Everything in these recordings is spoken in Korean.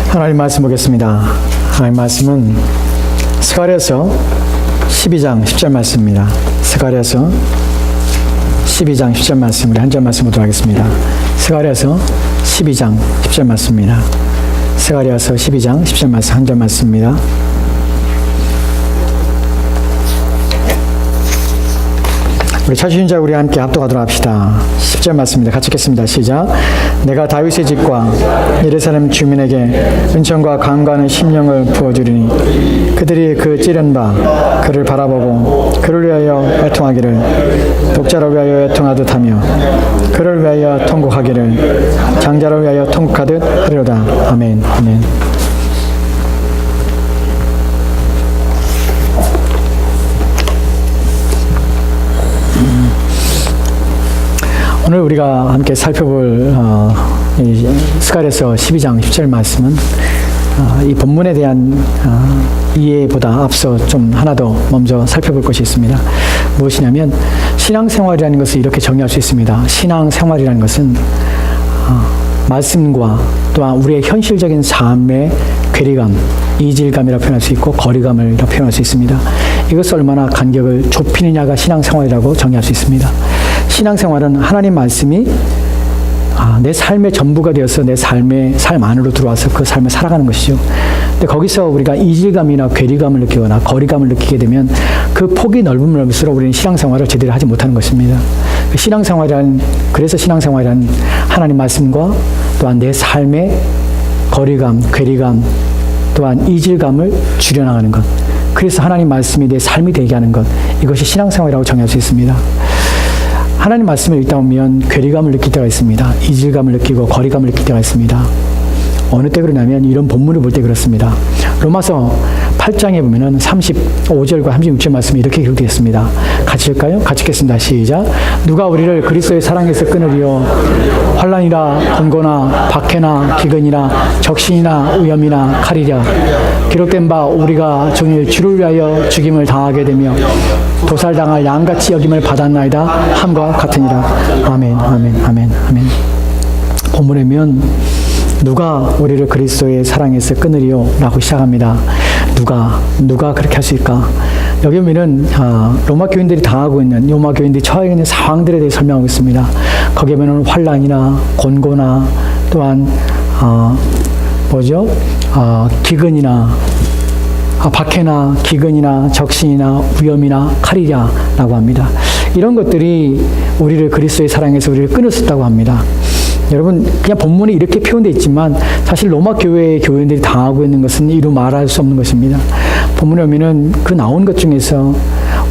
하나님 말씀 보겠습니다. 하나님 말씀은 스가랴서 12장 10절 말씀입니다. 스가랴서 12장 10절 말씀, 우리 한 절 말씀 보도록 하겠습니다. 스가랴서 12장 10절 말씀입니다. 스가랴서 12장 10절 말씀, 한 절 말씀입니다. 우리 찾으신 자 우리 함께 합독하도록 합시다. 10절 말씀입니다. 같이 읽겠습니다. 시작. 내가 다윗의 집과 예루살렘 주민에게 은총과 강구하는 심령을 부어주리니 그들이 그 찌른 바 그를 바라보고 그를 위하여 애통하기를 독자를 위하여 애통하듯 하며 그를 위하여 통곡하기를 장자를 위하여 통곡하듯 하리로다. 아멘. 아멘. 오늘 우리가 함께 살펴볼 스가랴서 12장 10절 말씀은 이 본문에 대한 이해보다 앞서 좀 하나 더 먼저 살펴볼 것이 있습니다. 무엇이냐면 신앙생활이라는 것을 이렇게 정의할 수 있습니다. 신앙생활이라는 것은 말씀과 또한 우리의 현실적인 삶의 괴리감, 이질감이라 표현할 수 있고 거리감을 표현할 수 있습니다. 이것을 얼마나 간격을 좁히느냐가 신앙생활이라고 정의할 수 있습니다. 신앙생활은 하나님 말씀이 내 삶의 전부가 되어서 내 삶 안으로 들어와서 그 삶을 살아가는 것이죠. 근데 거기서 우리가 이질감이나 괴리감을 느끼거나 거리감을 느끼게 되면 그 폭이 넓으면 넓을수록 우리는 신앙생활을 제대로 하지 못하는 것입니다. 그래서 신앙생활이란 하나님 말씀과 또한 내 삶의 거리감, 괴리감, 또한 이질감을 줄여나가는 것. 그래서 하나님 말씀이 내 삶이 되게 하는 것. 이것이 신앙생활이라고 정의할 수 있습니다. 하나님 말씀을 읽다 보면 괴리감을 느낄 때가 있습니다. 이질감을 느끼고 거리감을 느낄 때가 있습니다. 어느 때 그러냐면 이런 본문을 볼 때 그렇습니다. 로마서 8장에 보면은 35절과 36절 말씀이 이렇게 기록되어 있습니다. 같이 읽을까요? 같이 읽겠습니다. 시작. 누가 우리를 그리스도의 사랑에서 끊으리요? 환난이나 권고나 박해나 기근이나 적신이나 위험이나 칼이랴. 기록된 바 우리가 종일 주를 위하여 죽임을 당하게 되며 도살당할 양같이 여김을 받았나이다 함과 같으니라. 아멘, 아멘, 아멘, 아멘. 본문에 보면 누가 우리를 그리스도의 사랑에서 끊으리요? 라고 시작합니다. 누가 그렇게 할 수 있을까? 여기 보면은 로마 교인들이 당하고 있는, 로마 교인들이 처해 있는 상황들에 대해 설명하고 있습니다. 거기에 보면 환난이나 곤고나 또한 기근이나 박해나 기근이나 적신이나 위험이나 칼이랴 라고 합니다. 이런 것들이 우리를 그리스도의 사랑에서 우리를 끊었었다고 합니다. 여러분, 그냥 본문에 이렇게 표현되어 있지만 사실 로마 교회의 교인들이 당하고 있는 것은 이루 말할 수 없는 것입니다. 본문에 보면은 그 나온 것 중에서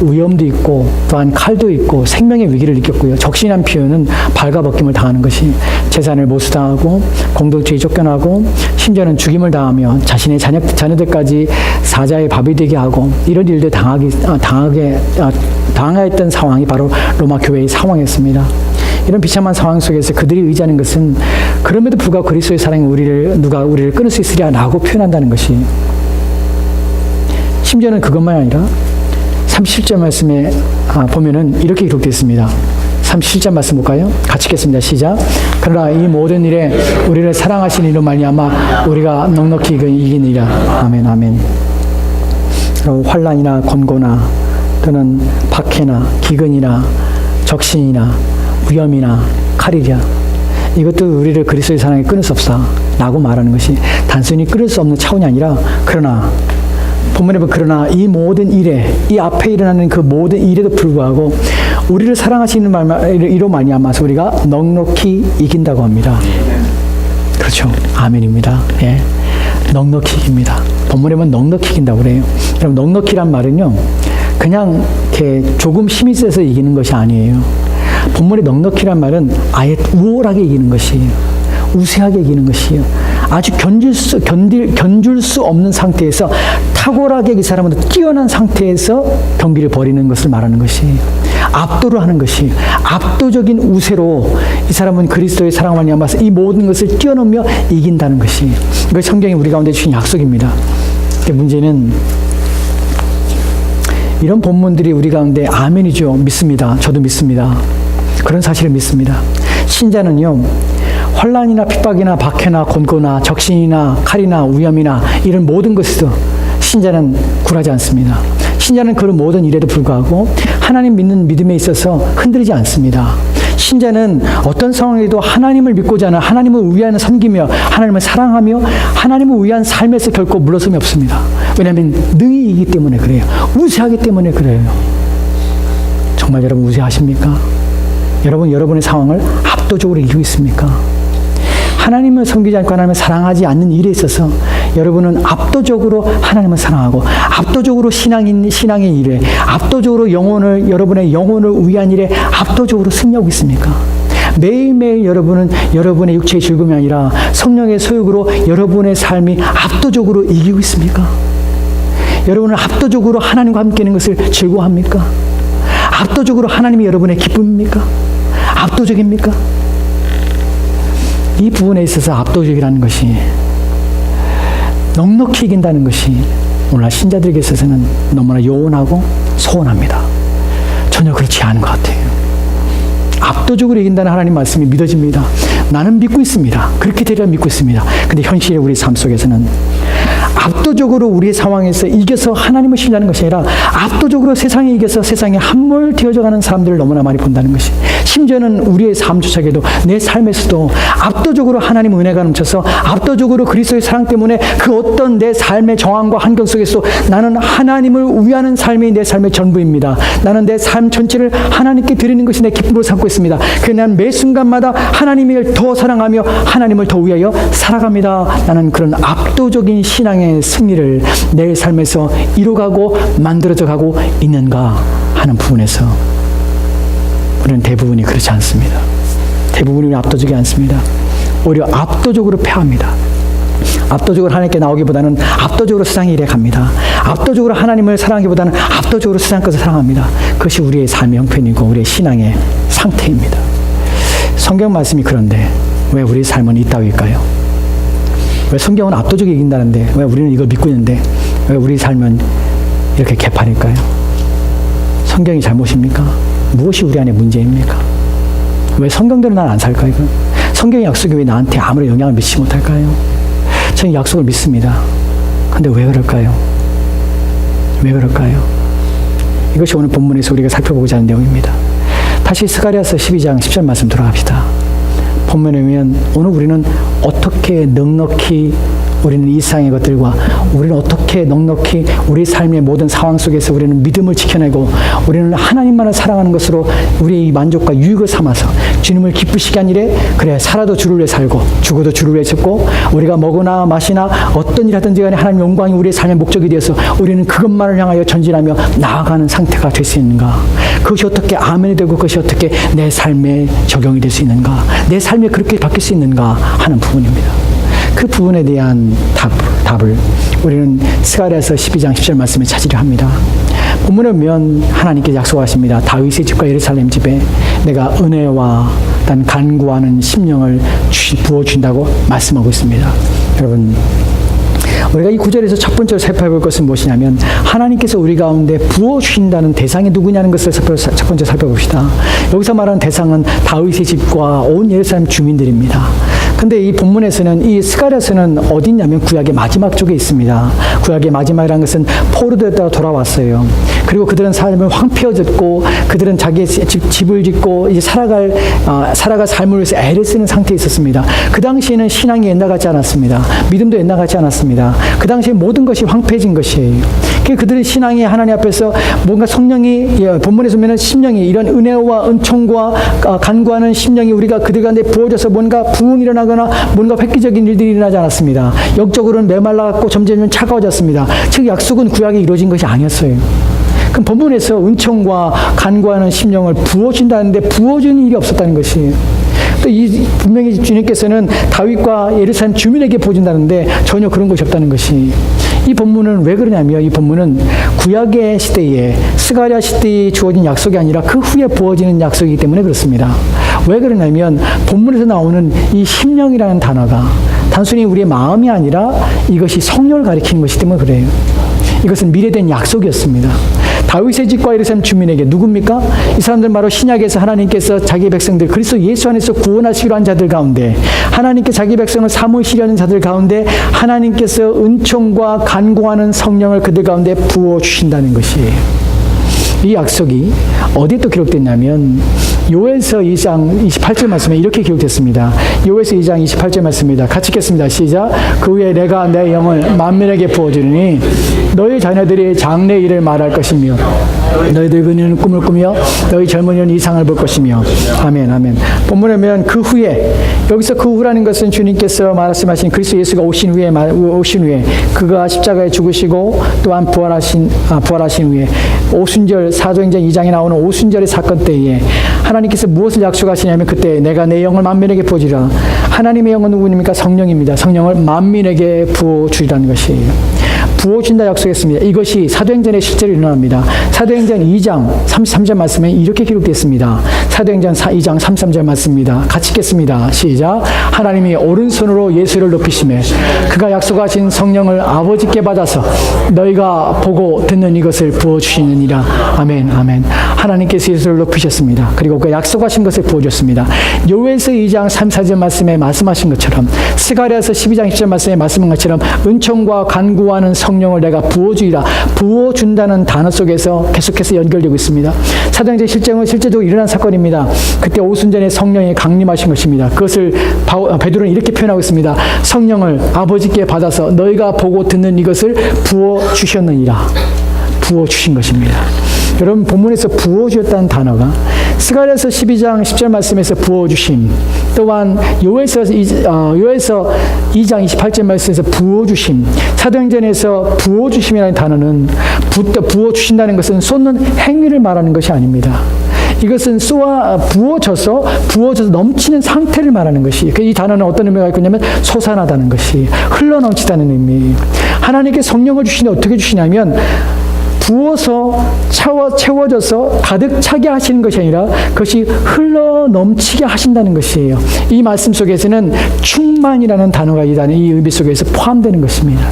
위험도 있고 또한 칼도 있고 생명의 위기를 느꼈고요. 적신이라는 표현은 발가벗김을 당하는 것이 재산을 모수당하고 공동체에 쫓겨나고 심지어는 죽임을 당하며 자신의 자녀들까지 사자의 밥이 되게 하고 이런 일들 당하였던 상황이 바로 로마 교회의 상황이었습니다. 이런 비참한 상황 속에서 그들이 의지하는 것은 그럼에도 불구하고 그리스도의 사랑이 누가 우리를 끊을 수 있으랴라고 표현한다는 것이, 심지어는 그것만 아니라 37절 말씀에 보면은 이렇게 기록되어 있습니다. 37절 말씀 볼까요? 같이 읽겠습니다. 시작. 그러나 이 모든 일에 우리를 사랑하신 이로 말미암아 우리가 넉넉히 이기느니라. 아멘, 아멘. 환난이나 권고나 또는 박해나 기근이나 적신이나 위험이나 칼이랴. 이것도 우리를 그리스도의 사랑에 끊을 수 없다 라고 말하는 것이 단순히 끊을 수 없는 차원이 아니라, 그러나 본문에 보면 그러나 이 모든 일에, 이 앞에 일어나는 그 모든 일에도 불구하고 우리를 사랑하시는 이로 말미암아서 우리가 넉넉히 이긴다고 합니다. 그렇죠. 아멘입니다. 예. 넉넉히 이깁니다. 본문에 보면 넉넉히 이긴다고 그래요. 여러분, 넉넉히란 말은요, 그냥 이렇게 조금 힘이 세서 이기는 것이 아니에요. 본문의 넉넉히란 말은 아예 우월하게 이기는 것이에요. 우세하게 이기는 것이에요. 아주 견줄 수 없는 상태에서 탁월하게 이 사람은 뛰어난 상태에서 경기를 벌이는 것을 말하는 것이에요. 압도를 하는 것이, 압도적인 우세로 이 사람은 그리스도의 사랑을 말미암아서 이 모든 것을 뛰어넘며 이긴다는 것이, 이것이 성경이 우리 가운데 주신 약속입니다. 근데 문제는 이런 본문들이 우리 가운데 아멘이죠. 믿습니다. 저도 믿습니다. 그런 사실을 믿습니다. 신자는요, 환난이나 핍박이나 박해나 곤고나 적신이나 칼이나 위험이나 이런 모든 것에도 신자는 굴하지 않습니다. 신자는 그런 모든 일에도 불구하고 하나님 믿는 믿음에 있어서 흔들리지 않습니다. 신자는 어떤 상황에도 하나님을 믿고자 하는, 하나님을 위하여 섬기며 하나님을 사랑하며 하나님을 위한 삶에서 결코 물러섬이 없습니다. 왜냐하면 능히 이기 때문에 그래요. 우세하기 때문에 그래요. 정말 여러분 우세하십니까? 여러분 여러분의 상황을 압도적으로 이기고 있습니까? 하나님을 섬기지 않고 하나님을 사랑하지 않는 일에 있어서 여러분은 압도적으로 하나님을 사랑하고 압도적으로 신앙의 일에 압도적으로 여러분의 영혼을 위한 일에 압도적으로 승리하고 있습니까? 매일매일 여러분은 여러분의 육체의 즐거움이 아니라 성령의 소욕으로 여러분의 삶이 압도적으로 이기고 있습니까? 여러분은 압도적으로 하나님과 함께 있는 것을 즐거워합니까? 압도적으로 하나님이 여러분의 기쁨입니까? 압도적입니까? 이 부분에 있어서 압도적이라는 것이 넉넉히 이긴다는 것이 오늘날 신자들에게 있어서는 너무나 요원하고 소원합니다. 전혀 그렇지 않은 것 같아요. 압도적으로 이긴다는 하나님 말씀이 믿어집니다. 나는 믿고 있습니다. 그렇게 되리라 믿고 있습니다. 근데 현실의 우리 삶 속에서는 압도적으로 우리의 상황에서 이겨서 하나님을 신뢰하는 것이 아니라 압도적으로 세상에 이겨서 세상에 함몰되어져 가는 사람들을 너무나 많이 본다는 것이, 심지어는 우리의 삶조차에도 내 삶에서도 압도적으로 하나님 은혜가 넘쳐서 압도적으로 그리스도의 사랑 때문에 그 어떤 내 삶의 정황과 환경 속에서 나는 하나님을 위하는 삶이 내 삶의 전부입니다. 나는 내 삶 전체를 하나님께 드리는 것이 내 기쁨으로 삼고 있습니다. 그래서 나는 매 순간마다 하나님을 더 사랑하며 하나님을 더 위하여 살아갑니다. 나는 그런 압도적인 신앙의 승리를 내 삶에서 이루어가고 만들어져 가고 있는가 하는 부분에서 우리는 대부분이 그렇지 않습니다. 대부분이 압도적이 않습니다. 오히려 압도적으로 패합니다. 압도적으로 하나님께 나오기보다는 압도적으로 세상의 일에 갑니다. 압도적으로 하나님을 사랑하기보다는 압도적으로 세상 것을 사랑합니다. 그것이 우리의 삶의 형편이고 우리의 신앙의 상태입니다. 성경 말씀이 그런데 왜 우리의 삶은 이따위일까요? 왜 성경은 압도적으로 이긴다는데 왜 우리는 이걸 믿고 있는데 왜 우리 삶은 이렇게 개판일까요? 성경이 잘못입니까? 무엇이 우리 안에 문제입니까? 왜 성경대로 난 안 살까요? 성경의 약속이 왜 나한테 아무런 영향을 미치지 못할까요? 저는 약속을 믿습니다. 근데 왜 그럴까요? 왜 그럴까요? 이것이 오늘 본문에서 우리가 살펴보고자 하는 내용입니다. 다시 스가랴서 12장 10절 말씀 돌아갑시다. 본문에 보면 오늘 우리는 어떻게 넉넉히 우리는 이 세상의 것들과 우리는 어떻게 넉넉히 우리 삶의 모든 상황 속에서 우리는 믿음을 지켜내고 우리는 하나님만을 사랑하는 것으로 우리의 만족과 유익을 삼아서 주님을 기쁘시게 한 일에 그래 살아도 주를 위해 살고 죽어도 주를 위해 죽고 우리가 먹으나 마시나 어떤 일 하든지 간에 하나님의 영광이 우리의 삶의 목적이 되어서 우리는 그것만을 향하여 전진하며 나아가는 상태가 될 수 있는가? 그것이 어떻게 아멘이 되고 그것이 어떻게 내 삶에 적용이 될 수 있는가? 내 삶이 그렇게 바뀔 수 있는가 하는 부분입니다. 그 부분에 대한 답을 우리는 스가랴서 12장 10절 말씀에 찾으려 합니다. 본문에 보면 하나님께서 약속하십니다. 다윗의 집과 예루살렘 집에 내가 은혜와 단 간구하는 심령을 부어준다고 말씀하고 있습니다. 여러분, 우리가 이 구절에서 첫 번째로 살펴볼 것은 무엇이냐면 하나님께서 우리 가운데 부어주신다는 대상이 누구냐는 것을 첫 번째 살펴봅시다. 여기서 말하는 대상은 다윗의 집과 온 예루살렘 주민들입니다. 근데 이 본문에서는 이 스가랴서는 어디 있냐면 구약의 마지막 쪽에 있습니다. 구약의 마지막이라는 것은 포로되었다가 돌아왔어요. 그리고 그들은 삶을 황폐어졌고 그들은 자기의 집을 짓고 이제 살아갈 삶을 위해서 애를 쓰는 상태에 있었습니다. 그 당시에는 신앙이 옛날 같지 않았습니다. 믿음도 옛날 같지 않았습니다. 그 당시에 모든 것이 황폐해진 것이에요. 그들의 신앙이 하나님 앞에서 뭔가 성령이 본문에서 보면 심령이 이런 은혜와 은총과 간구하는 심령이 우리가 그들 가운데 부어져서 뭔가 부흥이 일어나거나 뭔가 획기적인 일들이 일어나지 않았습니다. 영적으로는 메말라갖고 점점 차가워졌습니다. 즉 약속은 구약에 이루어진 것이 아니었어요. 그럼 본문에서 은총과 간구하는 심령을 부어준다는데 부어주는 일이 없었다는 것이에요. 또 분명히 주님께서는 다윗과 예루살렘 주민에게 부어준다는데 전혀 그런 것이 없다는 것이, 이 본문은 왜 그러냐면 이 본문은 구약의 시대에 스가랴 시대에 주어진 약속이 아니라 그 후에 부어지는 약속이기 때문에 그렇습니다. 왜 그러냐면 본문에서 나오는 이 심령이라는 단어가 단순히 우리의 마음이 아니라 이것이 성령을 가리키는 것이기 때문에 그래요. 이것은 미래된 약속이었습니다. 다윗의 집과 예루살렘 주민에게 누굽니까? 이 사람들 바로 신약에서 하나님께서 자기 백성들 그리스도 예수 안에서 구원하시기로 한 자들 가운데 하나님께 자기 백성을 삼으시려는 자들 가운데 하나님께서 은총과 간구하는 성령을 그들 가운데 부어주신다는 것이에요. 이 약속이 어디에 또 기록됐냐면 요엘서 2장 28절 말씀에 이렇게 기록됐습니다. 요엘서 2장 28절 말씀입니다. 같이 읽겠습니다. 시작. 그 후에 내가 내 영을 만민에게 부어주리니 너희 자녀들이 장래 일을 말할 것이며 너희 늙은이는 꿈을 꾸며 너희 젊은이는 이상을 볼 것이며 아멘 아멘. 본문에 보면 그 후에 여기서 그 후라는 것은 주님께서 말씀하신 그리스도 예수가 오신 후에 그가 십자가에 죽으시고 또한 부활하신 후에 오순절 사도행전 2장에 나오는 오순절의 사건 때에 하나님께서 무엇을 약속하시냐면 그때 내가 내 영을 만민에게 부어주리라. 하나님의 영은 누구입니까? 성령입니다. 성령을 만민에게 부어주리라는 것이에요. 부어준다 약속했습니다. 이것이 사도행전에 실제로 일어납니다. 사도행전 2장 33절 말씀에 이렇게 기록되었습니다. 사도행전 2장 33절 말씀입니다. 같이 읽겠습니다. 시작. 하나님이 오른손으로 예수를 높이시매 그가 약속하신 성령을 아버지께 받아서 너희가 보고 듣는 이것을 부어주시느니라. 아멘 아멘. 하나님께서 예수를 높이셨습니다. 그리고 그 약속하신 것을 부어줬습니다. 요엘서 2장 34절 말씀에 말씀하신 것처럼 스가랴서 12장 10절 말씀에 말씀한 것처럼 은총과 간구하는 성령을 내가 부어주리라. 부어준다는 단어 속에서 계속해서 연결되고 있습니다. 사도행전 실제로 일어난 사건입니다. 그때 오순절에 성령이 강림하신 것입니다. 그것을 베드로는 이렇게 표현하고 있습니다. 성령을 아버지께 받아서 너희가 보고 듣는 이것을 부어주셨느니라. 부어주신 것입니다. 여러분 본문에서 부어주었다는 단어가 스가랴서 12장 10절 말씀에서 부어주심, 또한 요엘서 2장 28절 말씀에서 부어주심, 사도행전에서 부어주심이라는 단어는 부어주신다는 것은 쏟는 행위를 말하는 것이 아닙니다. 이것은 부어져서 넘치는 상태를 말하는 것이, 이 단어는 어떤 의미가 있고 있냐면 솟아나다는 것이, 흘러넘치다는 의미. 하나님께 성령을 주시는데 어떻게 주시냐면 부어서 채워져서 가득 차게 하시는 것이 아니라 그것이 흘러넘치게 하신다는 것이에요. 이 말씀 속에서는 충만이라는 단어가 이 의미 속에서 포함되는 것입니다.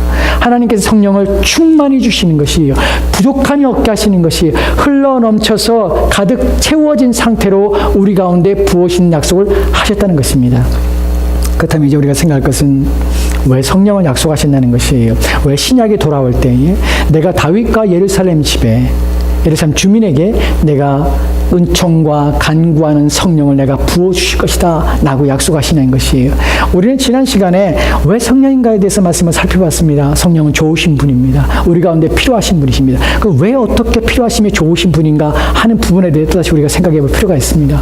하나님께서 성령을 충만히 주시는 것이에요. 부족함이 없게 하시는 것이 흘러넘쳐서 가득 채워진 상태로 우리 가운데 부으시는 약속을 하셨다는 것입니다. 그렇다면 이제 우리가 생각할 것은 왜 성령을 약속하신다는 것이에요. 왜 신약이 돌아올 때에 내가 다윗과 예루살렘 주민에게 내가 은총과 간구하는 성령을 내가 부어주실 것이다 라고 약속하시는 것이에요. 우리는 지난 시간에 왜 성령인가에 대해서 말씀을 살펴봤습니다. 성령은 좋으신 분입니다. 우리 가운데 필요하신 분이십니다. 그럼 왜 어떻게 필요하심이 좋으신 분인가 하는 부분에 대해 또다시 우리가 생각해 볼 필요가 있습니다.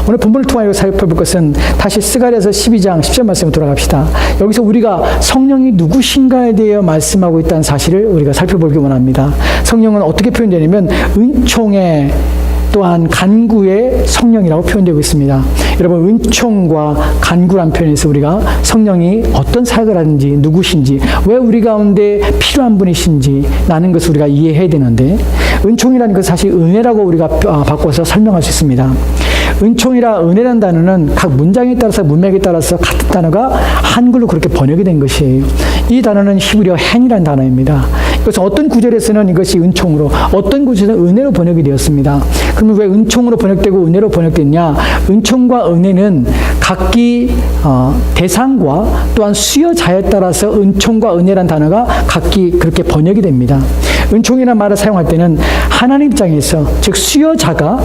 오늘 본문을 통하여 살펴볼 것은 다시 스가랴서 12장 10절 말씀으로 돌아갑시다. 여기서 우리가 성령이 누구신가에 대해 말씀하고 있다는 사실을 우리가 살펴보기 원합니다. 성령은 어떻게 표현되냐면 은총의 또한 간구의 성령이라고 표현되고 있습니다. 여러분 은총과 간구란 표현에서 우리가 성령이 어떤 사역을 하는지 누구신지 왜 우리 가운데 필요한 분이신지 라는 것을 우리가 이해해야 되는데 은총이라는 것은 사실 은혜라고 우리가 바꿔서 설명할 수 있습니다. 은총이라 은혜라는 단어는 각 문장에 따라서 문맥에 따라서 같은 단어가 한글로 그렇게 번역이 된 것이에요. 이 단어는 히브리어 헨이라는 단어입니다. 그래서 어떤 구절에서는 이것이 은총으로 어떤 구절에서는 은혜로 번역이 되었습니다. 그러면 왜 은총으로 번역되고 은혜로 번역됐냐? 은총과 은혜는 각기 대상과 또한 수요자에 따라서 은총과 은혜라는 단어가 각기 그렇게 번역이 됩니다. 은총이라는 말을 사용할 때는 하나님 입장에서 즉 수요자가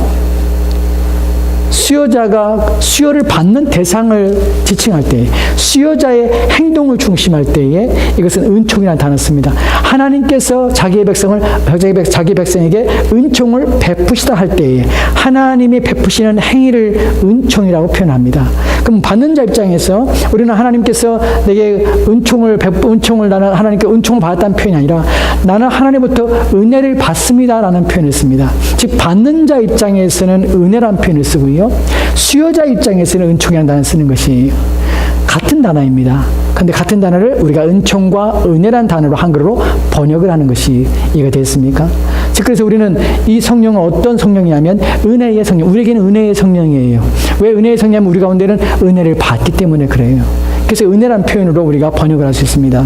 수요를 받는 대상을 지칭할 때 수요자의 행동을 중심할 때에 이것은 은총이라는 단어를 씁니다. 하나님께서 자기 백성에게 은총을 베푸시다 할 때에 하나님이 베푸시는 행위를 은총이라고 표현합니다. 그럼 받는 자 입장에서 우리는 하나님께서 내게 나는 하나님께 은총을 받았다는 표현이 아니라 나는 하나님부터 은혜를 받습니다라는 표현을 씁니다. 즉 받는 자 입장에서는 은혜라는 표현을 쓰고요. 수요자 입장에서는 은총이라는 단어를 쓰는 것이 같은 단어입니다. 그런데 같은 단어를 우리가 은총과 은혜라는 단어로 한글로 번역을 하는 것이 이해가 됐습니까? 즉 그래서 우리는 이 성령은 어떤 성령이냐면 은혜의 성령, 우리에게는 은혜의 성령이에요. 왜 은혜의 성령이냐면 우리 가운데는 은혜를 받기 때문에 그래요. 그래서 은혜라는 표현으로 우리가 번역을 할 수 있습니다.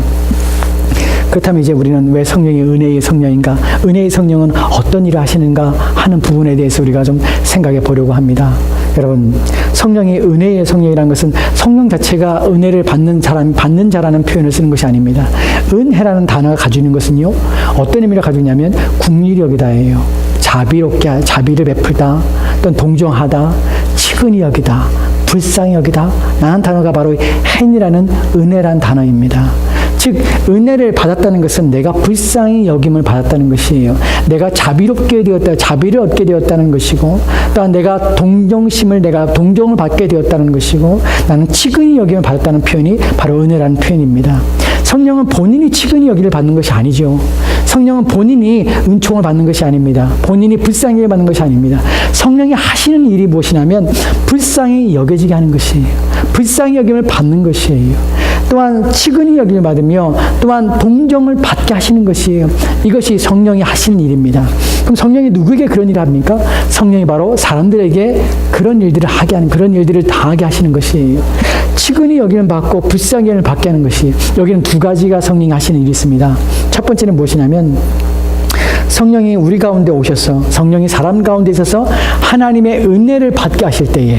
그렇다면 이제 우리는 왜 성령이 은혜의 성령인가? 은혜의 성령은 어떤 일을 하시는가 하는 부분에 대해서 우리가 좀 생각해 보려고 합니다. 여러분, 성령이 은혜의 성령이라는 것은 성령 자체가 은혜를 받는 자라는 표현을 쓰는 것이 아닙니다. 은혜라는 단어가 가지고 있는 것은요, 어떤 의미를 가지고 있냐면 긍휼히 여기다예요. 자비롭게, 자비를 베풀다, 또는 동정하다, 치근히 여기다, 불쌍히 여기다 라는 단어가 바로 헨이라는 은혜라는 단어입니다. 즉 은혜를 받았다는 것은 내가 불쌍히 여김을 받았다는 것이에요. 내가 자비롭게 되었다, 자비를 얻게 되었다는 것이고, 또한 내가 동정을 받게 되었다는 것이고, 나는 치근히 여김을 받았다는 표현이 바로 은혜라는 표현입니다. 성령은 본인이 치근히 여기를 받는 것이 아니죠. 성령은 본인이 은총을 받는 것이 아닙니다. 본인이 불쌍히 여김을 받는 것이 아닙니다. 성령이 하시는 일이 무엇이냐면 불쌍히 여겨지게 하는 것이에요. 불쌍히 여김을 받는 것이에요. 또한 치근히 여김을 받으며 또한 동정을 받게 하시는 것이에요. 이것이 성령이 하시는 일입니다. 그럼 성령이 누구에게 그런 일을 합니까? 성령이 바로 사람들에게 그런 일들을 하게 하는, 그런 일들을 당하게 하시는 것이에요. 치근히 여김을 받고 불쌍히 여김을 받게 하는 것이, 여기는 두 가지가 성령이 하시는 일이 있습니다. 첫 번째는 무엇이냐면 성령이 우리 가운데 오셔서, 성령이 사람 가운데 있어서 하나님의 은혜를 받게 하실 때에,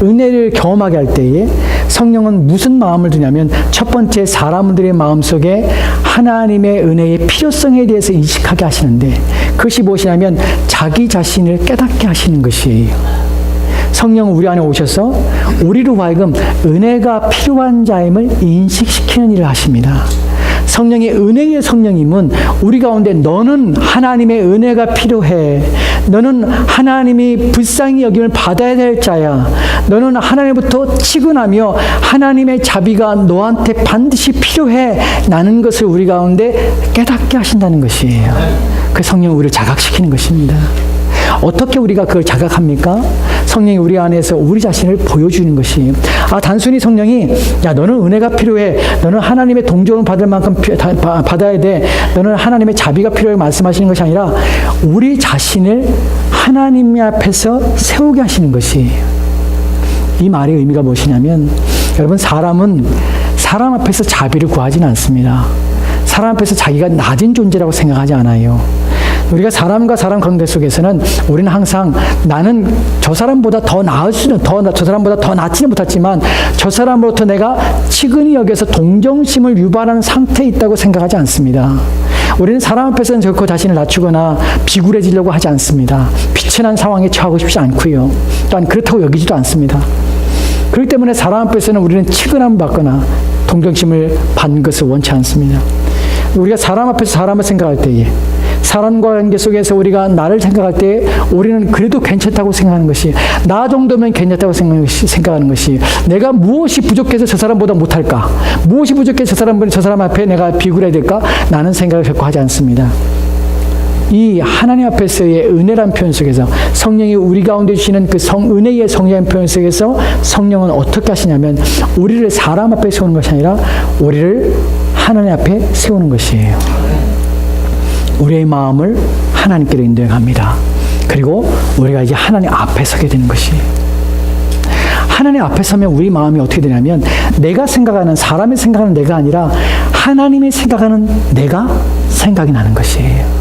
은혜를 경험하게 할 때에 성령은 무슨 마음을 두냐면 첫 번째 사람들의 마음속에 하나님의 은혜의 필요성에 대해서 인식하게 하시는데, 그것이 무엇이냐면 자기 자신을 깨닫게 하시는 것이에요. 성령은 우리 안에 오셔서 우리로 하여금 은혜가 필요한 자임을 인식시키는 일을 하십니다. 성령의 은혜의 성령님은 우리 가운데 너는 하나님의 은혜가 필요해. 너는 하나님이 불쌍히 여김을 받아야 될 자야. 너는 하나님부터 치근하며 하나님의 자비가 너한테 반드시 필요해. 라는 것을 우리 가운데 깨닫게 하신다는 것이에요. 그 성령은 우리를 자각시키는 것입니다. 어떻게 우리가 그걸 자각합니까? 성령이 우리 안에서 우리 자신을 보여주는 것이에요. 단순히 성령이 야 너는 은혜가 필요해, 너는 하나님의 동정을 받을 만큼 받아야 돼, 너는 하나님의 자비가 필요해 말씀하시는 것이 아니라 우리 자신을 하나님 앞에서 세우게 하시는 것이에요. 이 말의 의미가 무엇이냐면, 여러분, 사람은 사람 앞에서 자비를 구하지는 않습니다. 사람 앞에서 자기가 낮은 존재라고 생각하지 않아요. 우리가 사람과 사람 관계 속에서는 우리는 항상 나는 저 사람보다 더 나을 수는, 저 사람보다 더 낫지는 못했지만 저 사람으로부터 내가 치근히 여겨서 동정심을 유발하는 상태에 있다고 생각하지 않습니다. 우리는 사람 앞에서는 결코 자신을 낮추거나 비굴해지려고 하지 않습니다. 비천한 상황에 처하고 싶지 않고요. 또한 그렇다고 여기지도 않습니다. 그렇기 때문에 사람 앞에서는 우리는 치근함을 받거나 동정심을 받는 것을 원치 않습니다. 우리가 사람 앞에서 사람을 생각할 때에, 사람과 관계 속에서 우리가 나를 생각할 때 우리는 그래도 괜찮다고 생각하는 것이, 나 정도면 괜찮다고 생각하는 것이, 내가 무엇이 부족해서 저 사람보다 못할까, 무엇이 부족해서 저 사람 앞에 내가 비굴해야 될까, 나는 생각을 결코 하지 않습니다. 이 하나님 앞에서의 은혜란 표현 속에서, 성령이 우리 가운데 주시는 그 은혜의 성령 표현 속에서 성령은 어떻게 하시냐면 우리를 사람 앞에 세우는 것이 아니라 우리를 하나님 앞에 세우는 것이에요. 우리의 마음을 하나님께로 인도합니다. 그리고 우리가 이제 하나님 앞에 서게 되는 것이에요. 하나님 앞에 서면 우리 마음이 어떻게 되냐면 내가 생각하는, 사람이 생각하는 내가 아니라 하나님이 생각하는 내가 생각이 나는 것이에요.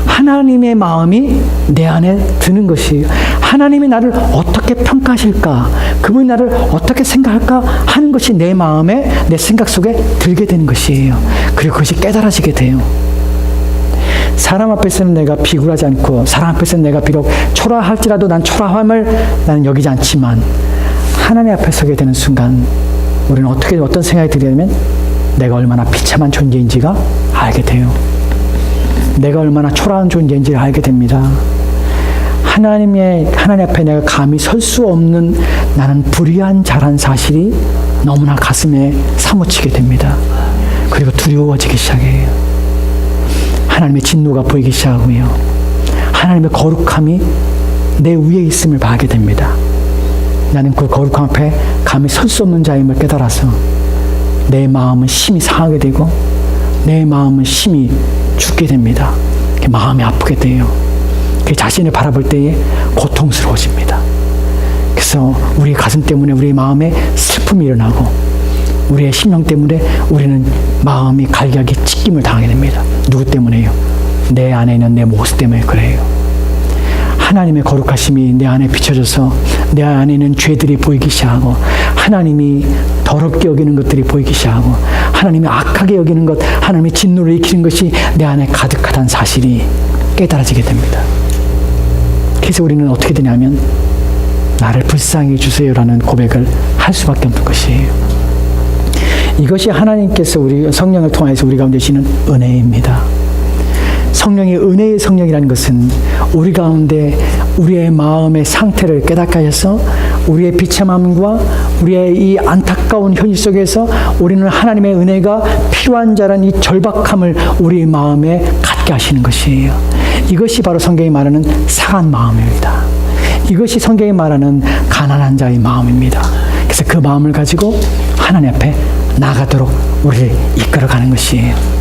하나님의 마음이 내 안에 드는 것이에요. 하나님이 나를 어떻게 평가하실까, 그분이 나를 어떻게 생각할까 하는 것이 내 마음에, 내 생각 속에 들게 되는 것이에요. 그리고 그것이 깨달아지게 돼요. 사람 앞에서는 내가 비굴하지 않고, 사람 앞에서는 내가 비록 초라할지라도 난 초라함을 나는 여기지 않지만, 하나님 앞에 서게 되는 순간 우리는 어떤 생각이 들냐면 내가 얼마나 비참한 존재인지가 알게 돼요. 내가 얼마나 초라한 존재인지를 알게 됩니다. 하나님 앞에 내가 감히 설 수 없는 나는 불의한 자란 사실이 너무나 가슴에 사무치게 됩니다. 그리고 두려워지기 시작해요. 하나님의 진노가 보이기 시작하고요. 하나님의 거룩함이 내 위에 있음을 봐게 됩니다. 나는 그 거룩함 앞에 감히 설 수 없는 자임을 깨달아서 내 마음은 심히 상하게 되고 내 마음은 심히 죽게 됩니다. 마음이 아프게 돼요. 자신을 바라볼 때에 고통스러워집니다. 그래서 우리 가슴 때문에 우리 마음에 슬픔이 일어나고 우리의 심령 때문에 우리는 마음이 갈기갈기 찢김을 당하게 됩니다. 누구 때문에요? 내 안에 있는 내 모습 때문에 그래요. 하나님의 거룩하심이 내 안에 비춰져서 내 안에 있는 죄들이 보이기 시작하고, 하나님이 더럽게 여기는 것들이 보이기 시작하고, 하나님이 악하게 여기는 것, 하나님의 진노를 일으키는 것이 내 안에 가득하다는 사실이 깨달아지게 됩니다. 그래서 우리는 어떻게 되냐면 나를 불쌍히 주세요라는 고백을 할 수밖에 없는 것이에요. 이것이 하나님께서 우리 성령을 통해서 우리 가운데 주시는 은혜입니다. 성령이 은혜의 성령이라는 것은 우리 가운데 우리의 마음의 상태를 깨닫게 하셔서 우리의 비참함과 우리의 이 안타까운 현실 속에서 우리는 하나님의 은혜가 필요한 자라는 이 절박함을 우리 마음에 갖게 하시는 것이에요. 이것이 바로 성경이 말하는 상한 마음입니다. 이것이 성경이 말하는 가난한 자의 마음입니다. 그래서 그 마음을 가지고 하나님 앞에 나가도록 우리를 이끌어가는 것이에요.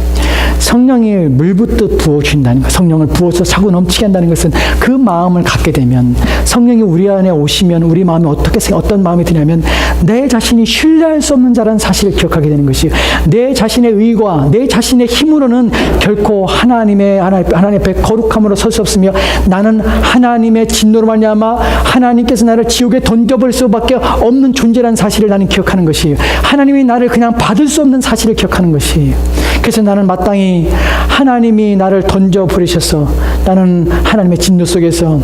성령이 물붓듯 부어주신다는 것, 성령을 부어서 차고 넘치게 한다는 것은 그 마음을 갖게 되면, 성령이 우리 안에 오시면 우리 마음이 어떤 마음이 드냐면 내 자신이 신뢰할 수 없는 자라는 사실을 기억하게 되는 것이에요. 내 자신의 의와 내 자신의 힘으로는 결코 하나님 앞에 거룩함으로 설 수 없으며, 나는 하나님의 진노로 말미암아 하나님께서 나를 지옥에 던져버릴 수밖에 없는 존재라는 사실을 나는 기억하는 것이에요. 하나님이 나를 그냥 받을 수 없는 사실을 기억하는 것이에요. 그래서 나는 마땅히 하나님이 나를 던져버리셔서 나는 하나님의 진노 속에서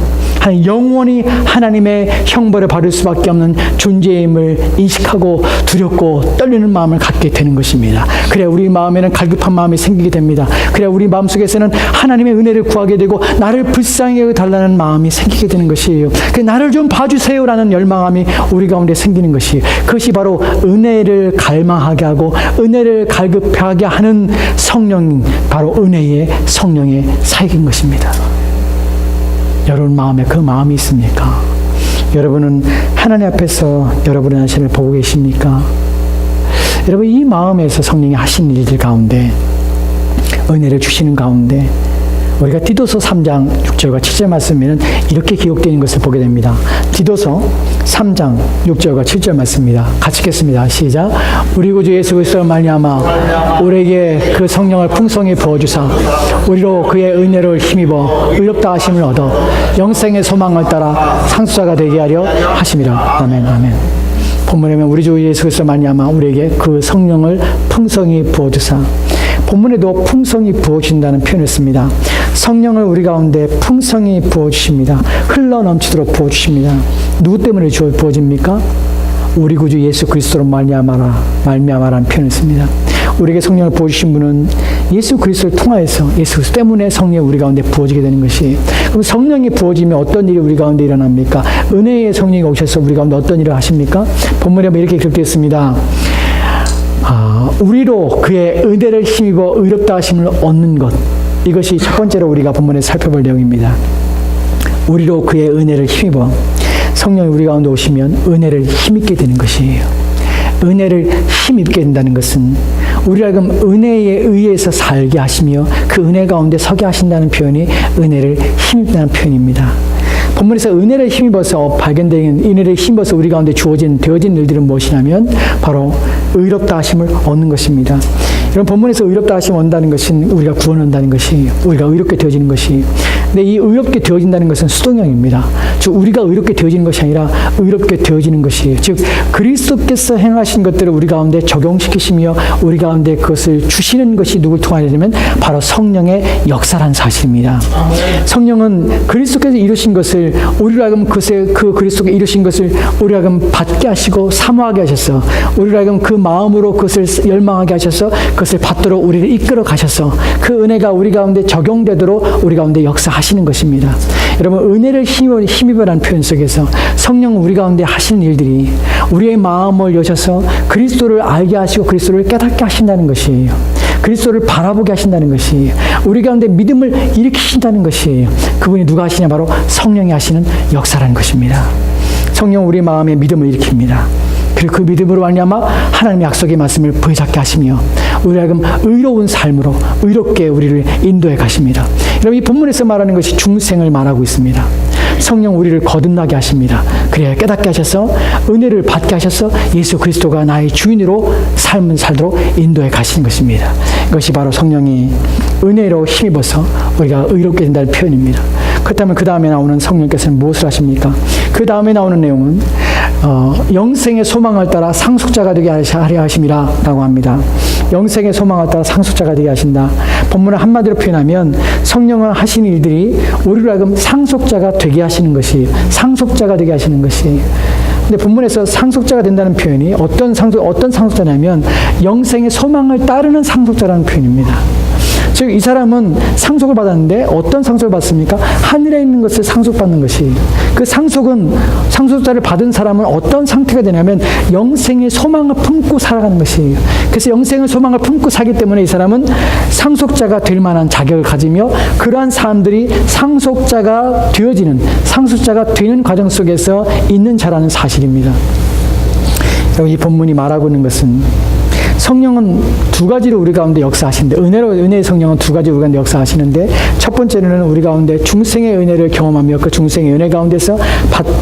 영원히 하나님의 형벌을 받을 수밖에 없는 존재임을 인식하고 두렵고 떨리는 마음을 갖게 되는 것입니다. 그래야 우리 마음에는 갈급한 마음이 생기게 됩니다. 그래야 우리 마음속에서는 하나님의 은혜를 구하게 되고 나를 불쌍히 여겨달라는 마음이 생기게 되는 것이에요. 나를 좀 봐주세요라는 열망함이 우리 가운데 생기는 것이에요. 그것이 바로 은혜를 갈망하게 하고 은혜를 갈급하게 하는 성령, 바로 은혜의 성령의 사역인 것입니다. 여러분 마음에 그 마음이 있습니까? 여러분은 하나님 앞에서 여러분의 자신을 보고 계십니까? 여러분 이 마음에서 성령이 하신 일들 가운데, 은혜를 주시는 가운데 우리가 디도서 3장 6절과 7절 말씀에는 이렇게 기록되어 있는 것을 보게 됩니다. 디도서 3장 6절과 7절 말씀입니다. 같이 읽겠습니다. 시작. 우리 구주 예수 그리스도로 말미암아 우리에게 그 성령을 풍성히 부어주사 우리로 그의 은혜를 힘입어 의롭다 하심을 얻어 영생의 소망을 따라 상수자가 되게 하려 하심이라. 아멘. 아멘. 본문에 보면 우리 주 예수 그리스도로 말미암아 우리에게 그 성령을 풍성히 부어주사, 본문에도 풍성히 부어주신다는 표현을 씁니다. 성령을 우리 가운데 풍성히 부어주십니다. 흘러넘치도록 부어주십니다. 누구 때문에 부어집니까? 우리 구주 예수 그리스도로 말미암아라는 표현을 씁니다. 우리에게 성령을 부어주신 분은 예수 그리스도를 통하여서, 예수 그리스도 때문에 성령이 우리 가운데 부어지게 되는 것이에요. 그럼 성령이 부어지면 어떤 일이 우리 가운데 일어납니까? 은혜의 성령이 오셔서 우리 가운데 어떤 일을 하십니까? 본문에 이렇게 기록되어 있습니다. 우리로 그의 은혜를 힘입어 의롭다 하심을 얻는 것, 이것이 첫 번째로 우리가 본문에 살펴볼 내용입니다. 우리로 그의 은혜를 힘입어, 성령이 우리 가운데 오시면 은혜를 힘입게 되는 것이에요. 은혜를 힘입게 된다는 것은 우리가 지금 은혜에 의해서 살게 하시며 그 은혜 가운데 서게 하신다는 표현이 은혜를 힘입다는 표현입니다. 본문에서 은혜를 힘입어서 발견되는, 은혜를 힘입어서 우리 가운데 되어진 일들은 무엇이냐면 바로 의롭다 하심을 얻는 것입니다. 이런 본문에서 의롭다 하심을 얻는다는 것은 우리가 구원한다는 것이에요. 우리가 의롭게 되어지는 것이에요. 근데 이 의롭게 되어진다는 것은 수동형입니다. 즉 우리가 의롭게 되어지는 것이 아니라 의롭게 되어지는 것이에요. 즉 그리스도께서 행하신 것들을 우리 가운데 적용시키시며 우리 가운데 그것을 주시는 것이 누굴 통하냐면 바로 성령의 역사란 사실입니다. 성령은 그리스도께서 이루신 것을 우리로 하여금 그 그리스도가 이루신 것을 우리로 하여금 받게 하시고 사모하게 하셔서, 우리로 하여금 그 마음으로 그것을 열망하게 하셔서 그것을 받도록 우리를 이끌어 가셔서 그 은혜가 우리 가운데 적용되도록 우리 가운데 역사하시는 것입니다. 여러분 은혜를 힘입으라는 표현 속에서 성령은 우리 가운데 하시는 일들이 우리의 마음을 여셔서 그리스도를 알게 하시고 그리스도를 깨닫게 하신다는 것이에요. 그리스도를 바라보게 하신다는 것이에요. 우리 가운데 믿음을 일으키신다는 것이에요. 그분이 누가 하시냐? 바로 성령이 하시는 역사라는 것입니다. 성령은 우리 마음에 믿음을 일으킵니다. 그리고 그 믿음으로 말미암아 하나님의 약속의 말씀을 부여잡게 하시며 우리 하여금 의로운 삶으로 의롭게 우리를 인도해 가십니다. 여러분 이 본문에서 말하는 것이 중생을 말하고 있습니다. 성령 우리를 거듭나게 하십니다. 그래야 깨닫게 하셔서 은혜를 받게 하셔서 예수 그리스도가 나의 주인으로 삶을 살도록 인도해 가시는 것입니다. 이것이 바로 성령이 은혜로 힘입어서 우리가 의롭게 된다는 표현입니다. 그렇다면 그 다음에 나오는 성령께서는 무엇을 하십니까? 그 다음에 나오는 내용은 영생의 소망을 따라 상속자가 되게 하려 하심이라 라고 합니다. 영생의 소망을 따라 상속자가 되게 하신다. 본문을 한마디로 표현하면 성령은 하시는 일들이 우리로 하여금 상속자가 되게 하시는 것이, 상속자가 되게 하시는 것이. 근데 본문에서 상속자가 된다는 표현이 어떤 상속자냐면 영생의 소망을 따르는 상속자라는 표현입니다. 즉 이 사람은 상속을 받았는데 어떤 상속을 받습니까? 하늘에 있는 것을 상속받는 것이, 그 상속은, 상속자를 받은 사람은 어떤 상태가 되냐면 영생의 소망을 품고 살아가는 것이에요. 그래서 영생의 소망을 품고 살기 때문에 이 사람은 상속자가 될 만한 자격을 가지며 그러한 사람들이 상속자가 되어지는, 상속자가 되는 과정 속에서 있는 자라는 사실입니다. 여러분, 이 본문이 말하고 있는 것은 성령은 두 가지로 우리 가운데 역사하시는데, 은혜의 성령은 두 가지로 우리 가운데 역사하시는데, 첫 번째로는 우리 가운데 중생의 은혜를 경험하며 그 중생의 은혜 가운데서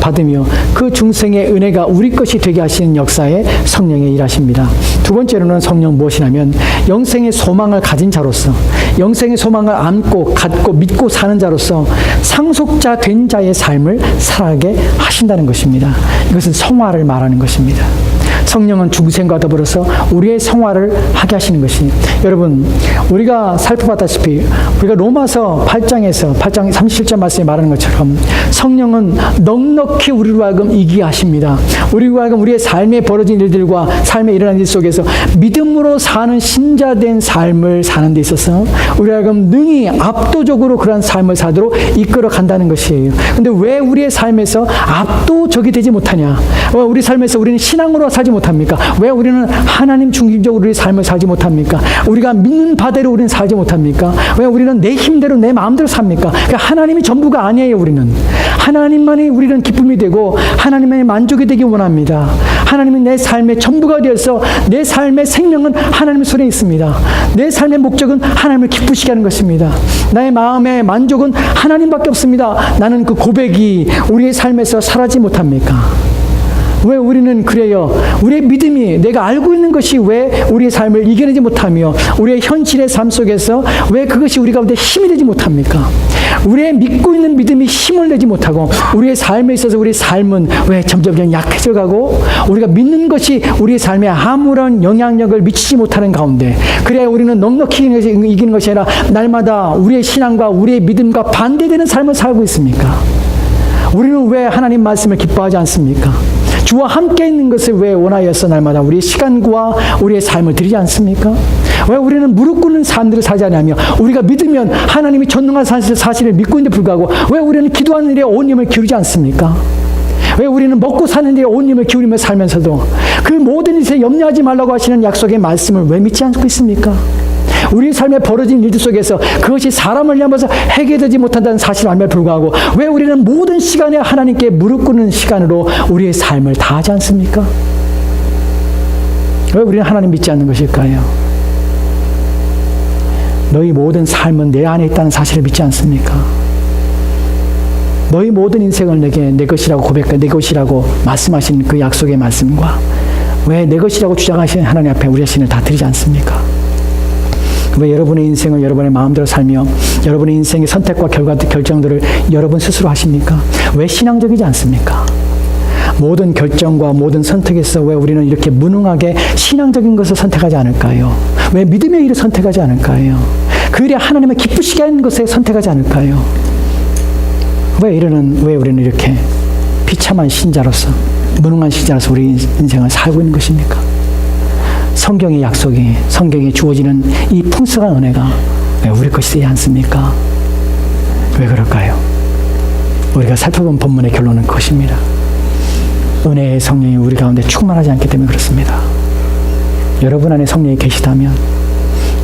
받으며 그 중생의 은혜가 우리 것이 되게 하시는 역사에 성령이 일하십니다. 두 번째로는 성령 무엇이냐면 영생의 소망을 가진 자로서, 영생의 소망을 안고 갖고 믿고 사는 자로서 상속자 된 자의 삶을 살아가게 하신다는 것입니다. 이것은 성화를 말하는 것입니다. 성령은 중생과 더불어서 우리의 성화를 하게 하시는 것이, 여러분 우리가 살펴봤다시피 우리가 로마서 8장 37절 말씀에 말하는 것처럼 성령은 넉넉히 우리로 하여금 이기게 하십니다. 우리로 하여금 우리의 삶에 벌어진 일들과 삶에 일어난 일 속에서 믿음으로 사는 신자된 삶을 사는 데 있어서 우리로 하여금 능히 압도적으로 그런 삶을 살도록 이끌어 간다는 것이에요. 근데 왜 우리의 삶에서 압도적이 되지 못하냐? 왜 우리 삶에서 우리는 신앙으로 살지 못합니까? 왜 우리는 하나님 중심적으로 우리의 삶을 살지 못합니까? 우리가 믿는 바대로 우리는 살지 못합니까? 왜 우리는 내 힘대로 내 마음대로 삽니까? 그러니까 하나님이 전부가 아니에요. 우리는 하나님만이 우리는 기쁨이 되고 하나님만이 만족이 되기 원합니다. 하나님은 내 삶의 전부가 되어서 내 삶의 생명은 하나님의 손에 있습니다. 내 삶의 목적은 하나님을 기쁘시게 하는 것입니다. 나의 마음의 만족은 하나님밖에 없습니다. 나는 그 고백이 우리의 삶에서 사라지지 못합니까? 왜 우리는 그래요? 우리의 믿음이, 내가 알고 있는 것이 왜 우리의 삶을 이겨내지 못하며 우리의 현실의 삶 속에서 왜 그것이 우리 가운데 힘이 되지 못합니까? 우리의 믿고 있는 믿음이 힘을 내지 못하고 우리의 삶에 있어서 우리의 삶은 왜 점점 약해져 가고 우리가 믿는 것이 우리의 삶에 아무런 영향력을 미치지 못하는 가운데, 그래야 우리는 넉넉히 이기는 것이 아니라 날마다 우리의 신앙과 우리의 믿음과 반대되는 삶을 살고 있습니까? 우리는 왜 하나님 말씀을 기뻐하지 않습니까? 주와 함께 있는 것을 왜 원하여서 날마다 우리의 시간과 우리의 삶을 드리지 않습니까? 왜 우리는 무릎 꿇는 삶들을 살지 않으며 우리가 믿으면 하나님이 전능한 사실을 믿고 있는데 불구하고 왜 우리는 기도하는 일에 온 힘을 기울이지 않습니까? 왜 우리는 먹고 사는 일에 온 힘을 기울이며 살면서도 그 모든 일에 염려하지 말라고 하시는 약속의 말씀을 왜 믿지 않고 있습니까? 우리 삶에 벌어진 일들 속에서 그것이 사람을 향해서 해결되지 못한다는 사실을 알며 불구하고 왜 우리는 모든 시간에 하나님께 무릎 꿇는 시간으로 우리의 삶을 다하지 않습니까? 왜 우리는 하나님 믿지 않는 것일까요? 너희 모든 삶은 내 안에 있다는 사실을 믿지 않습니까? 너희 모든 인생을 내게 내 것이라고 고백해, 내 것이라고 말씀하신 그 약속의 말씀과 왜 내 것이라고 주장하시는 하나님 앞에 우리 자신을 다 드리지 않습니까? 왜 여러분의 인생을 여러분의 마음대로 살며 여러분의 인생의 선택과 결정들을 여러분 스스로 하십니까? 왜 신앙적이지 않습니까? 모든 결정과 모든 선택에서 왜 우리는 이렇게 무능하게 신앙적인 것을 선택하지 않을까요? 왜 믿음의 일을 선택하지 않을까요? 그 일에 하나님을 기쁘시게 하는 것을 선택하지 않을까요? 왜 우리는 이렇게 비참한 신자로서, 무능한 신자로서 우리 인생을 살고 있는 것입니까? 성경의 약속이, 성경에 주어지는 이 풍성한 은혜가 왜 우리 것이 되지 않습니까? 왜 그럴까요? 우리가 살펴본 본문의 결론은 그것입니다. 은혜의 성령이 우리 가운데 충만하지 않기 때문에 그렇습니다. 여러분 안에 성령이 계시다면,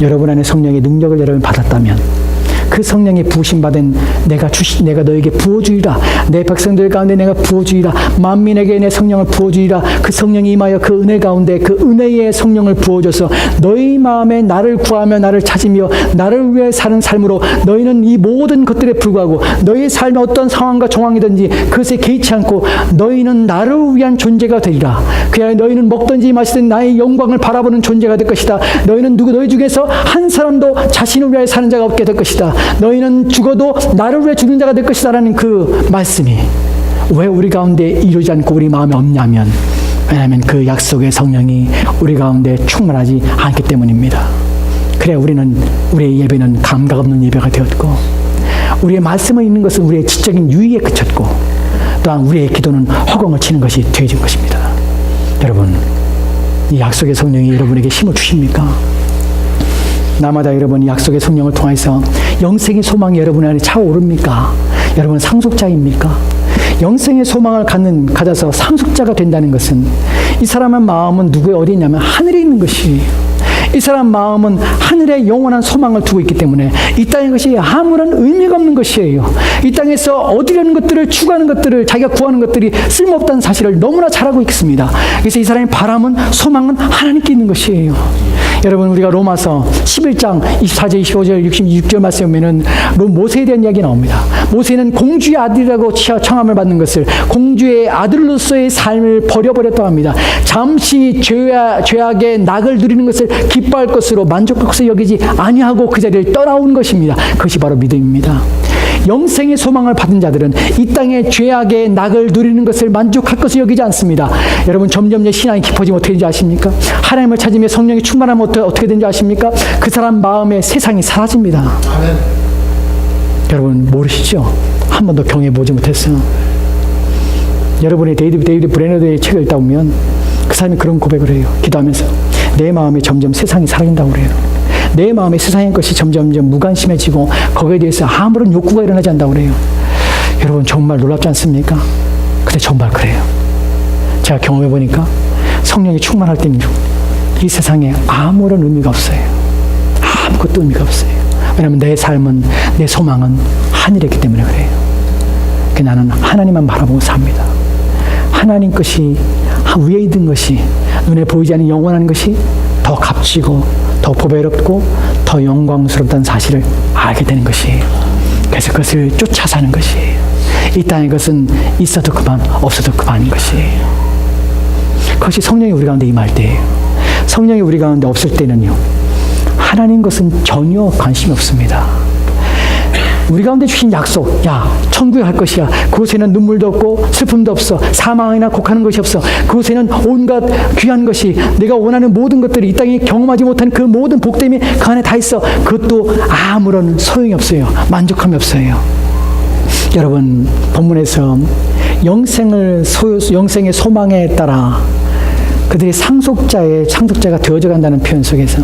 여러분 안에 성령의 능력을 여러분 받았다면, 그 성령이 부으심받은 내가 너에게 부어주리라, 내 백성들 가운데 내가 부어주리라, 만민에게 내 성령을 부어주리라, 그 성령이 임하여 그 은혜 가운데 그 은혜의 성령을 부어줘서 너희 마음에 나를 구하며 나를 찾으며 나를 위해 사는 삶으로 너희는 이 모든 것들에 불구하고 너희의 삶의 어떤 상황과 정황이든지 그것에 개의치 않고 너희는 나를 위한 존재가 되리라. 그야 너희는 먹든지 마시든 나의 영광을 바라보는 존재가 될 것이다. 너희는 너희 중에서 한 사람도 자신을 위하여 사는 자가 없게 될 것이다. 너희는 죽어도 나를 위해 죽는 자가 될 것이다 라는 그 말씀이 왜 우리 가운데 이루지 않고 우리 마음에 없냐면, 왜냐하면 그 약속의 성령이 우리 가운데 충만하지 않기 때문입니다. 그래 우리는 우리의 예배는 감각 없는 예배가 되었고, 우리의 말씀을 읽는 것은 우리의 지적인 유의에 그쳤고, 또한 우리의 기도는 허공을 치는 것이 되어진 것입니다. 여러분, 이 약속의 성령이 여러분에게 힘을 주십니까? 날마다 여러분 이 약속의 성령을 통해서 영생의 소망이 여러분 안에 차오릅니까? 여러분 상속자입니까? 영생의 소망을 가져서 상속자가 된다는 것은 이 사람의 마음은 누구의 어디 있냐면 하늘에 있는 것이에요. 이 사람 마음은 하늘에 영원한 소망을 두고 있기 때문에 이 땅의 것이 아무런 의미가 없는 것이에요. 이 땅에서 얻으려는 것들을 추구하는 것들을 자기가 구하는 것들이 쓸모없다는 사실을 너무나 잘 알고 있습니다. 그래서 이 사람의 바람은 소망은 하나님께 있는 것이에요. 여러분 우리가 로마서 11장 24절 25절 66절 말씀에 보면은 모세에 대한 이야기 나옵니다. 모세는 공주의 아들이라고 청함을 받는 것을 공주의 아들로서의 삶을 버려버렸다고 합니다. 잠시 죄악의 낙을 누리는 것을 기뻐할 것으로 만족할 것을 여기지 아니하고 그 자리를 떠나온 것입니다. 그것이 바로 믿음입니다. 영생의 소망을 받은 자들은 이 땅의 죄악의 낙을 누리는 것을 만족할 것을 여기지 않습니다. 여러분 점점 내 신앙이 깊어지면 어떻게 되는지 아십니까? 하나님을 찾으며 성령이 충만하면 어떻게 되는지 아십니까? 그 사람 마음에 세상이 사라집니다. 아멘. 여러분 모르시죠? 한 번도 경험해보지 못했어요. 여러분이 데이비드 브레너드의 책을 읽다 보면 그 사람이 그런 고백을 해요. 기도하면서 내 마음에 점점 세상이 사라진다고 그래요. 내 마음에 세상의 것이 점점 무관심해지고 거기에 대해서 아무런 욕구가 일어나지 않는다고 그래요. 여러분 정말 놀랍지 않습니까? 근데 정말 그래요. 제가 경험해보니까 성령이 충만할 때는 이 세상에 아무런 의미가 없어요. 아무것도 의미가 없어요. 왜냐하면 내 삶은, 내 소망은 하늘에 있기 때문에 그래요. 나는 하나님만 바라보고 삽니다. 하나님 것이 위에 있는 것이, 눈에 보이지 않는 영원한 것이 더 값지고 더 보배롭고 더 영광스럽다는 사실을 알게 되는 것이에요. 그래서 그것을 쫓아 사는 것이에요. 이 땅의 것은 있어도 그만, 없어도 그만인 것이에요. 그것이 성령이 우리 가운데 임할 때예요. 성령이 우리 가운데 없을 때는요, 하나님 것은 전혀 관심이 없습니다. 우리 가운데 주신 약속, 야 천국에 갈 것이야. 그곳에는 눈물도 없고 슬픔도 없어. 사망이나 곡하는 것이 없어. 그곳에는 온갖 귀한 것이, 내가 원하는 모든 것들이 이 땅에 경험하지 못한 그 모든 복됨이 그 안에 다 있어. 그것도 아무런 소용이 없어요. 만족함이 없어요. 여러분 본문에서 영생의 소망에 따라 그들이 상속자가 되어져 간다는 표현 속에서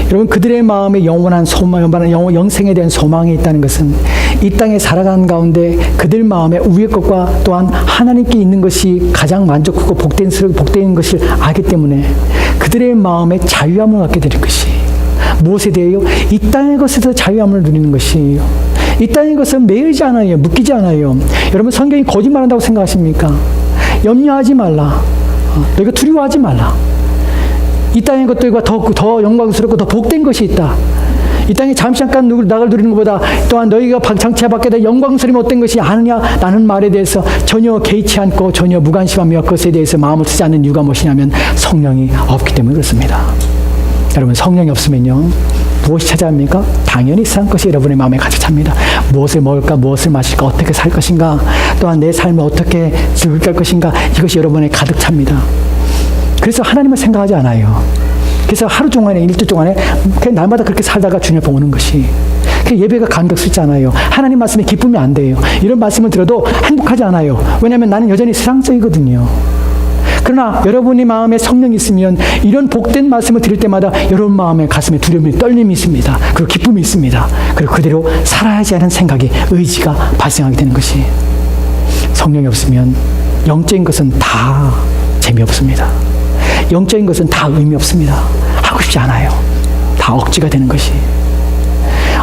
여러분 그들의 마음에 영원한 소망, 영생에 대한 소망이 있다는 것은 이 땅에 살아가는 가운데 그들 마음에 위의 것과 또한 하나님께 있는 것이 가장 만족하고 복된 것을 알기 때문에 그들의 마음에 자유함을 갖게 될 것이에요. 무엇에 대해요? 이 땅의 것에서 자유함을 누리는 것이에요. 이 땅의 것은 매이지 않아요. 묶이지 않아요. 여러분 성경이 거짓말한다고 생각하십니까? 염려하지 말라. 너희가 두려워하지 말라. 이 땅의 것들과 더 영광스럽고 더 복된 것이 있다. 이 땅에 잠시간 낙을 누리는 것보다 또한 너희가 장차 받게 될 영광스러움이 어떤 것이 아느냐라는 말에 대해서 전혀 개의치 않고 전혀 무관심하며 그것에 대해서 마음을 쓰지 않는 이유가 무엇이냐면 성령이 없기 때문에 그렇습니다. 여러분 성령이 없으면요 무엇이 차지합니까? 당연히 세상 것이 여러분의 마음에 가득 찹니다. 무엇을 먹을까, 무엇을 마실까, 어떻게 살 것인가, 또한 내 삶을 어떻게 즐겁게 할 것인가, 이것이 여러분에 가득 찹니다. 그래서 하나님을 생각하지 않아요. 그래서 하루 동안에, 일주 동안에 그냥 날마다 그렇게 살다가 주님을 보는 것이, 예배가 감격스럽지 않아요. 하나님 말씀에 기쁨이 안 돼요. 이런 말씀을 들어도 행복하지 않아요. 왜냐하면 나는 여전히 세상적이거든요. 그러나 여러분의 마음에 성령이 있으면 이런 복된 말씀을 들을 때마다 여러분 마음에 가슴에 두려움이, 떨림이 있습니다. 그리고 기쁨이 있습니다. 그리고 그대로 살아야지 하는 생각이, 의지가 발생하게 되는 것이, 성령이 없으면 영적인 것은 다 재미없습니다. 영적인 것은 다 의미 없습니다. 하고 싶지 않아요. 다 억지가 되는 것이.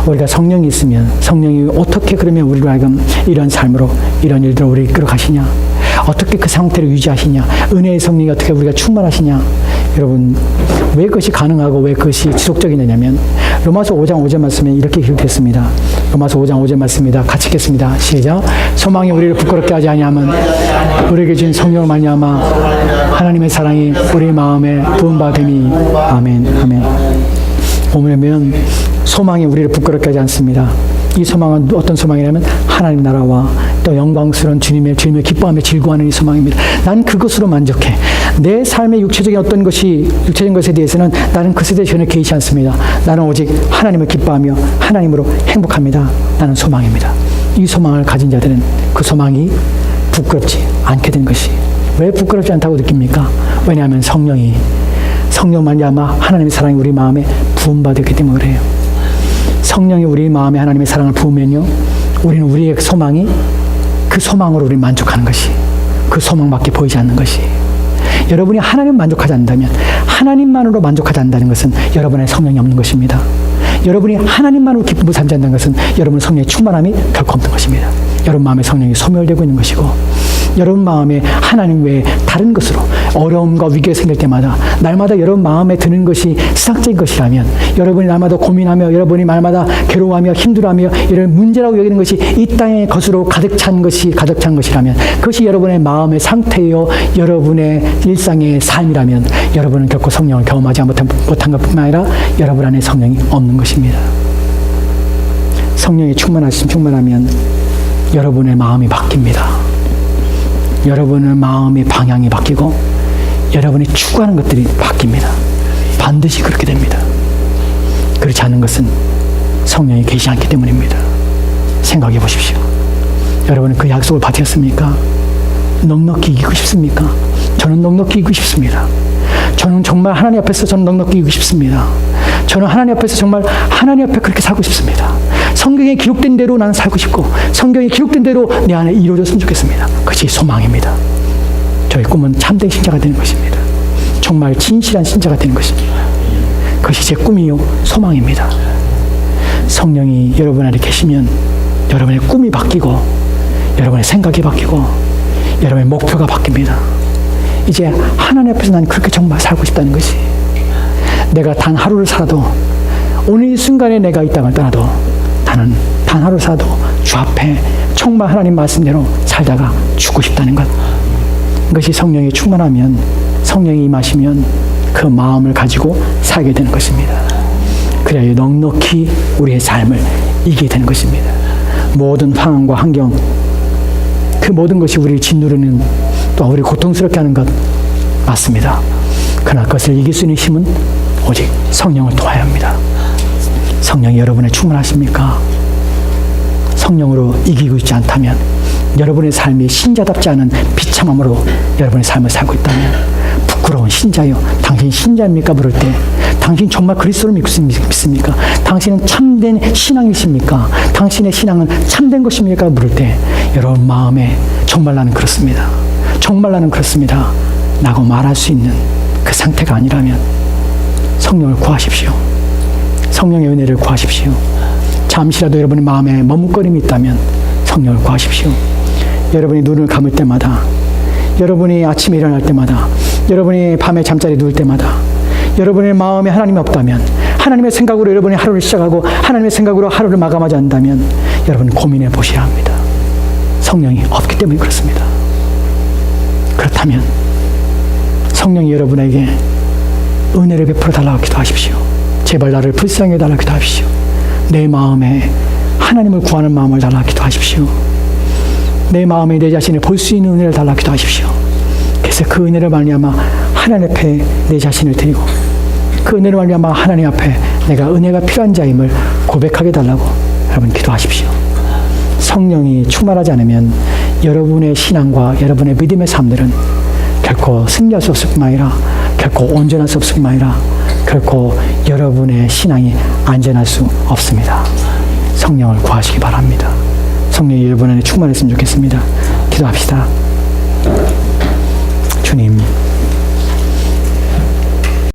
우리가 성령이 있으면 성령이 어떻게 그러면 우리로 하여금 이런 삶으로, 이런 일들을 우리 이끌어 가시냐? 어떻게 그 상태를 유지하시냐? 은혜의 성령이 어떻게 우리가 충만하시냐? 여러분, 왜 그것이 가능하고 왜 그것이 지속적이냐면 로마서 5장 5절 말씀에 이렇게 기록됐습니다. 로마서 5장 5절 말씀입니다. 같이 읽겠습니다. 시작. 소망이 우리를 부끄럽게 하지 아니하면 우리에게 준 성령을 말미암아 하나님의 사랑이 우리 마음에 부음받음이. 아멘. 아멘. 보면 소망이 우리를 부끄럽게 하지 않습니다. 이 소망은 어떤 소망이냐면 하나님 나라와 또 영광스러운 주님의 기뻐하며 즐거워하는 이 소망입니다. 난 그것으로 만족해. 내 삶의 육체적인 어떤 것이 육체적인 것에 대해서는 나는 그것에 대해 전혀 개의치 않습니다. 나는 오직 하나님을 기뻐하며 하나님으로 행복합니다. 나는 소망입니다. 이 소망을 가진 자들은 그 소망이 부끄럽지 않게 된 것이. 왜 부끄럽지 않다고 느낍니까? 왜냐하면 성령 말미암아 하나님의 사랑이 우리 마음에 부음받았기 때문에 그래요. 성령이 우리 마음에 하나님의 사랑을 부으면요, 우리는 우리의 소망이 그 소망으로 우리 만족하는 것이, 그 소망밖에 보이지 않는 것이. 여러분이 하나님 만족하지 않는다면, 하나님만으로 만족하지 않는다는 것은 여러분의 성령이 없는 것입니다. 여러분이 하나님만으로 기쁨을 삼지 않는 것은 여러분 성령의 충만함이 결코 없는 것입니다. 여러분 마음에 성령이 소멸되고 있는 것이고, 여러분 마음에 하나님 외에 다른 것으로 어려움과 위기가 생길 때마다 날마다 여러분 마음에 드는 것이 세상적인 것이라면, 여러분이 날마다 고민하며 여러분이 날마다 괴로워하며 힘들어하며 이런 문제라고 여기는 것이 이 땅의 것으로 가득 찬 것이라면, 그것이 여러분의 마음의 상태요 여러분의 일상의 삶이라면 여러분은 결코 성령을 경험하지 못한 것뿐만 아니라 여러분 안에 성령이 없는 것입니다. 성령이 충만하면 여러분의 마음이 바뀝니다. 여러분의 마음의 방향이 바뀌고 여러분이 추구하는 것들이 바뀝니다. 반드시 그렇게 됩니다. 그렇지 않은 것은 성령이 계시지 않기 때문입니다. 생각해 보십시오. 여러분은 그 약속을 받으셨습니까? 넉넉히 이기고 싶습니까? 저는 넉넉히 이기고 싶습니다. 저는 정말 하나님 앞에서 저는 넉넉히 이기고 싶습니다. 저는 하나님 앞에서 정말 하나님 앞에 그렇게 살고 싶습니다. 성경에 기록된 대로 나는 살고 싶고 성경에 기록된 대로 내 안에 이루어졌으면 좋겠습니다. 그것이 소망입니다. 저의 꿈은 참된 신자가 되는 것입니다. 정말 진실한 신자가 되는 것입니다. 그것이 제 꿈이요 소망입니다. 성령이 여러분 안에 계시면 여러분의 꿈이 바뀌고 여러분의 생각이 바뀌고 여러분의 목표가 바뀝니다. 이제 하나님 앞에서 난 그렇게 정말 살고 싶다는 것이, 내가 단 하루를 살아도 오늘 이 순간에 내가 이 땅을 떠나도 나는 단 하루 살아도 주 앞에 정말 하나님 말씀대로 살다가 죽고 싶다는 것. 이것이 성령이 충만하면, 성령이 임하시면 그 마음을 가지고 살게 되는 것입니다. 그래야 넉넉히 우리의 삶을 이기게 되는 것입니다. 모든 상황과 환경, 그 모든 것이 우리를 짓누르는, 또 우리를 고통스럽게 하는 것 맞습니다. 그러나 그것을 이길 수 있는 힘은 오직 성령을 통하여 합니다. 성령이 여러분에 충만하십니까? 성령으로 이기고 있지 않다면, 여러분의 삶이 신자답지 않은 비참함으로 여러분의 삶을 살고 있다면, 부끄러운 신자요, 당신 신자입니까? 물을 때 당신 정말 그리스도를 믿습니까? 당신은 참된 신앙이십니까? 당신의 신앙은 참된 것입니까? 물을 때 여러분 마음에 정말 나는 그렇습니다, 정말 나는 그렇습니다 라고 말할 수 있는 그 상태가 아니라면 성령을 구하십시오. 성령의 은혜를 구하십시오. 잠시라도 여러분의 마음에 머뭇거림이 있다면 성령을 구하십시오. 여러분이 눈을 감을 때마다, 여러분이 아침에 일어날 때마다, 여러분이 밤에 잠자리에 누울 때마다 여러분의 마음에 하나님이 없다면, 하나님의 생각으로 여러분이 하루를 시작하고 하나님의 생각으로 하루를 마감하지 않는다면 여러분 고민해 보셔야 합니다. 성령이 없기 때문에 그렇습니다. 그렇다면 성령이 여러분에게 은혜를 베풀어 달라고 기도하십시오. 제발 나를 불쌍히 달라고 기도하십시오. 내 마음에 하나님을 구하는 마음을 달라고 기도하십시오. 내 마음에 내 자신을 볼 수 있는 은혜를 달라고 기도하십시오. 그래서 그 은혜를 말미암아 하나님 앞에 내 자신을 드리고, 그 은혜를 말미암아 하나님 앞에 내가 은혜가 필요한 자임을 고백하게 달라고 여러분 기도하십시오. 성령이 충만하지 않으면 여러분의 신앙과 여러분의 믿음의 삶들은 결코 승리할 수 없을 뿐만 아니라, 결코 온전할 수 없을 뿐만 아니라 결코 여러분의 신앙이 안전할 수 없습니다. 성령을 구하시기 바랍니다. 성령이 여러분 안에 충만했으면 좋겠습니다. 기도합시다.